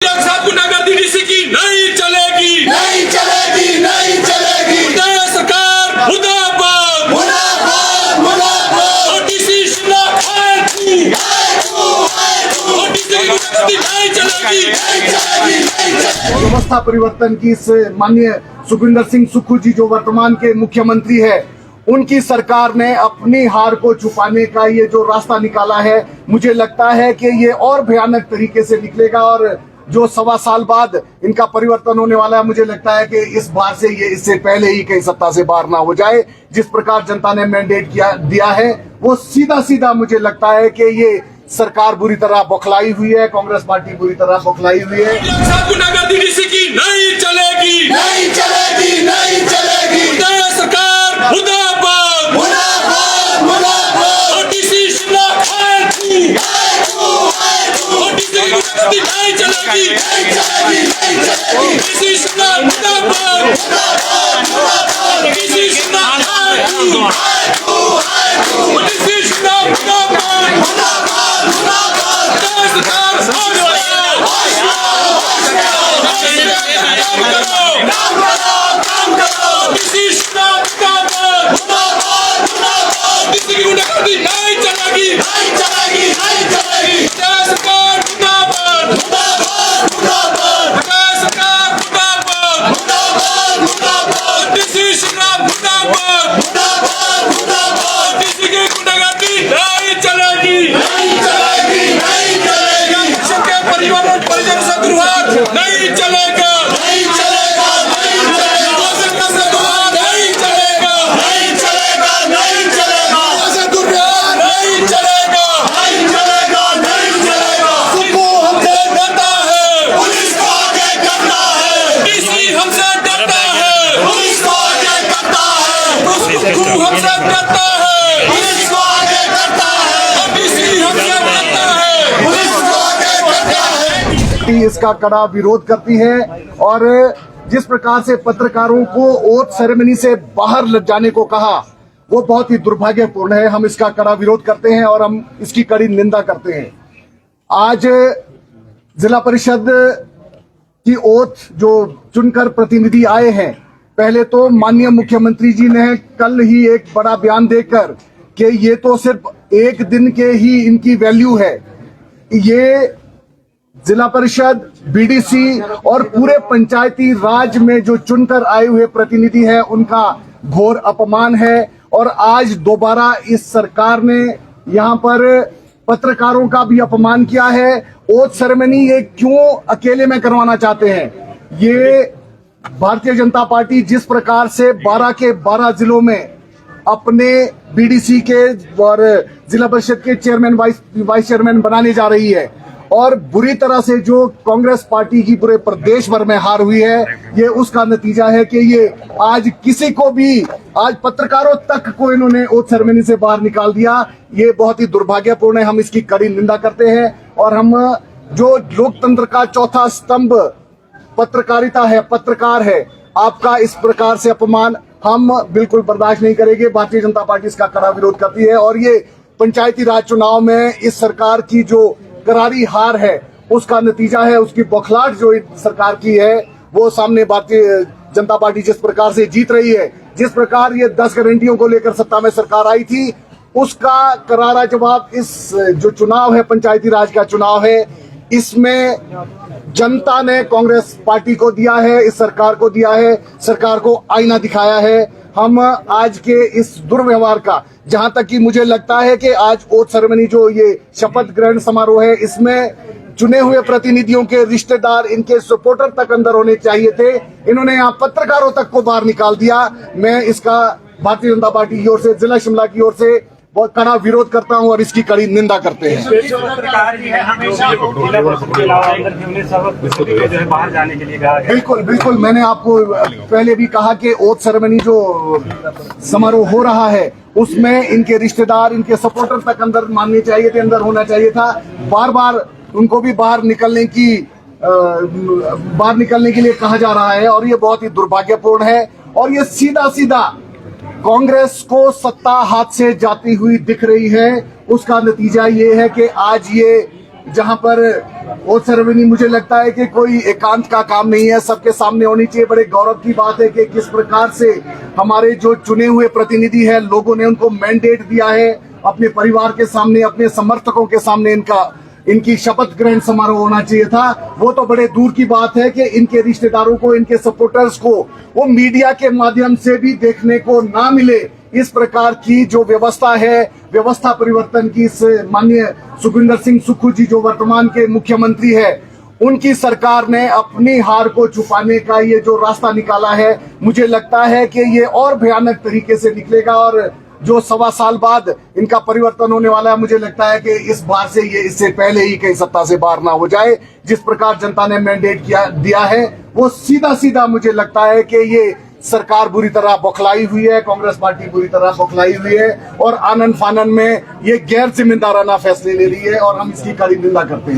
गुनाहगार डीडीसी की नहीं चलेगी, नहीं चलेगी, नहीं चलेगी। मुर्दा सरकार मुर्दाबाद, मुर्दाबाद, मुर्दाबाद। ओटीसी शिमला हाय तू, ओटीसी की गुनाहगारी नहीं चलेगी, नहीं चलेगी, नहीं चलेगी। व्यवस्था परिवर्तन की इस माननीय सुखविंदर सिंह सुक्खू जी जो वर्तमान के मुख्यमंत्री है, उनकी सरकार ने अपनी हार को छुपाने का ये जो रास्ता निकाला है, मुझे लगता है कि ये और भयानक तरीके से निकलेगा और जो 1.25 साल बाद इनका परिवर्तन होने वाला है, मुझे लगता है कि इस बार से ये इससे पहले ही कहीं सत्ता से बाहर ना हो जाए। जिस प्रकार जनता ने मैंडेट दिया है, वो सीधा सीधा मुझे लगता है कि ये सरकार बुरी तरह बौखलाई हुई है, कांग्रेस पार्टी बुरी तरह बौखलाई हुई है। गुनाहगार डीडीसी की नहीं चलेगी, नहीं चलेगी, नहीं चलेगी। मुर्दा सरकार मुर्दाबाद, मुर्दाबाद, मुर्दाबाद। ओटीसी शिमला हाय तू, ओटीसी की गुनाहगारी नहीं चलेगी, नहीं चलेगी, नहीं चलेगी। ओटीसी शिमला मुर्दाबाद, ओटीसी शिमला हाय तू, ओटीसी शिमला मुर्दाबाद, मुर्दा सरकार ओटीसी शिमला मुर्दाबाद, ओटीसी की गुनाहगारी नहीं चलेगी, नहीं चलेगी, नहीं चलेगी। मुर्दा सरकार मुर्दाबाद, मुर्दाबाद, मुर्दा सरकार मुर्दाबाद, मुर्दाबाद, मुर्दाबाद। ओटीसी शिमला मुर्दाबाद, मुर्दाबाद, मुर्दाबाद। ओटीसी की गुनाहगारी नहीं चलेगी, नहीं चलेगी, नहीं चलेगी। सबके परिवार और परिजन से दुर्व्यवहार नहीं चलेगा, नहीं चलेगा, नहीं चलेगा। नहीं चलेगा, नहीं चलेगा, नहीं चलेगा। दुर्व्यवहार नहीं चलेगा। नहीं चलेगा, नहीं चलेगा। सुक्खू हमसे डरता है, पुलिस को आगे करना है। डीसी हमसे डरता है, पुलिस को आगे करता है। सुक्खू हमसे डरता है, पुलिस को आगे करता है। डीसी हमसे डरता है। पुलिस को आगे करता है। इसका कड़ा विरोध करती है और जिस प्रकार से पत्रकारों को ओथ सेरेमनी से बाहर ले जाने को कहा, वो बहुत ही दुर्भाग्यपूर्ण है। हम इसका कड़ा विरोध करते हैं और हम इसकी कड़ी निंदा करते हैं। आज जिला परिषद की ओथ जो चुनकर प्रतिनिधि आए हैं, पहले तो माननीय मुख्यमंत्री जी ने कल ही एक बड़ा बयान देकर कि ये तो सिर्फ एक दिन के ही इनकी वैल्यू है, ये जिला परिषद, बीडीसी और पूरे पंचायती राज में जो चुनकर आए हुए प्रतिनिधि हैं, उनका घोर अपमान है। और आज दोबारा इस सरकार ने यहाँ पर पत्रकारों का भी अपमान किया है। ओथ सेरेमनी ये क्यों अकेले में करवाना चाहते हैं? ये भारतीय जनता पार्टी जिस प्रकार से 12 के 12 जिलों में अपने बीडीसी के और जिला परिषद के चेयरमैन वाइस चेयरमैन बनाने जा रही है और बुरी तरह से जो कांग्रेस पार्टी की पूरे प्रदेश भर में हार हुई है, ये उसका नतीजा है कि ये आज किसी को भी, आज पत्रकारों तक को इन्होंने ओथ सेरेमनी से बाहर निकाल दिया। ये बहुत ही दुर्भाग्यपूर्ण है। हम इसकी कड़ी निंदा करते हैं और हम जो लोकतंत्र का चौथा स्तंभ पत्रकारिता है, पत्रकार है, आपका इस प्रकार से अपमान हम बिल्कुल बर्दाश्त नहीं करेंगे। भारतीय जनता पार्टी इसका कड़ा विरोध करती है और ये पंचायती राज चुनाव में इस सरकार की जो करारी हार है, उसका नतीजा है। उसकी बौखलाहट जो सरकार की है, वो सामने भारतीय जनता पार्टी जिस प्रकार से जीत रही है, जिस प्रकार ये 10 गारंटियों को लेकर सत्ता में सरकार आई थी, उसका करारा जवाब इस जो चुनाव है, पंचायती राज का चुनाव है, इसमें जनता ने कांग्रेस पार्टी को दिया है, इस सरकार को दिया है, सरकार को आईना दिखाया है। हम आज के इस दुर्व्यवहार का, जहां तक कि मुझे लगता है कि आज ओथ सेरेमनी जो ये शपथ ग्रहण समारोह है, इसमें चुने हुए प्रतिनिधियों के रिश्तेदार, इनके सपोर्टर तक अंदर होने चाहिए थे। इन्होंने यहाँ पत्रकारों तक को बाहर निकाल दिया। मैं इसका भारतीय जनता पार्टी की ओर से, जिला शिमला की ओर से बहुत कड़ा विरोध करता हूं और इसकी कड़ी निंदा करते हैं। बाहर जाने के लिए कहा गया। बिल्कुल बिल्कुल, मैंने आपको पहले भी कहा कि ओथ सेरेमनी जो समारोह हो रहा है, उसमें इनके रिश्तेदार, इनके सपोर्टर तक अंदर मानने चाहिए थे, अंदर होना चाहिए था। बार बार उनको भी बाहर निकलने के लिए कहा जा रहा है और ये बहुत ही दुर्भाग्यपूर्ण है। और ये सीधा सीधा कांग्रेस को सत्ता हाथ से जाती हुई दिख रही है। उसका नतीजा ये है कि आज ये जहां पर ओथ सेरेमनी मुझे लगता है कि कोई एकांत का काम नहीं है, सबके सामने होनी चाहिए। बड़े गौरव की बात है कि किस प्रकार से हमारे जो चुने हुए प्रतिनिधि हैं, लोगों ने उनको मैंडेट दिया है, अपने परिवार के सामने, अपने समर्थकों के सामने इनकी शपथ ग्रहण समारोह होना चाहिए था। वो तो बड़े दूर की बात है कि इनके रिश्तेदारों को, इनके सपोर्टर्स को वो मीडिया के माध्यम से भी देखने को ना मिले। इस प्रकार की जो व्यवस्था है, व्यवस्था परिवर्तन की, इस माननीय सुखविंदर सिंह सुक्खू जी जो वर्तमान के मुख्यमंत्री है, उनकी सरकार ने अपनी हार को छुपाने का ये जो रास्ता निकाला है, मुझे लगता है कि ये और भयानक तरीके से निकलेगा। और जो 1.25 साल बाद इनका परिवर्तन होने वाला है, मुझे लगता है कि इस बार से ये इससे पहले ही कहीं सत्ता से बाहर ना हो जाए। जिस प्रकार जनता ने मैंडेट दिया है, वो सीधा सीधा मुझे लगता है कि ये सरकार बुरी तरह बौखलाई हुई है, कांग्रेस पार्टी बुरी तरह बौखलाई हुई है और आनन फानन में ये गैर जिम्मेदाराना फैसले ले रही है और हम इसकी कड़ी निंदा करते हैं।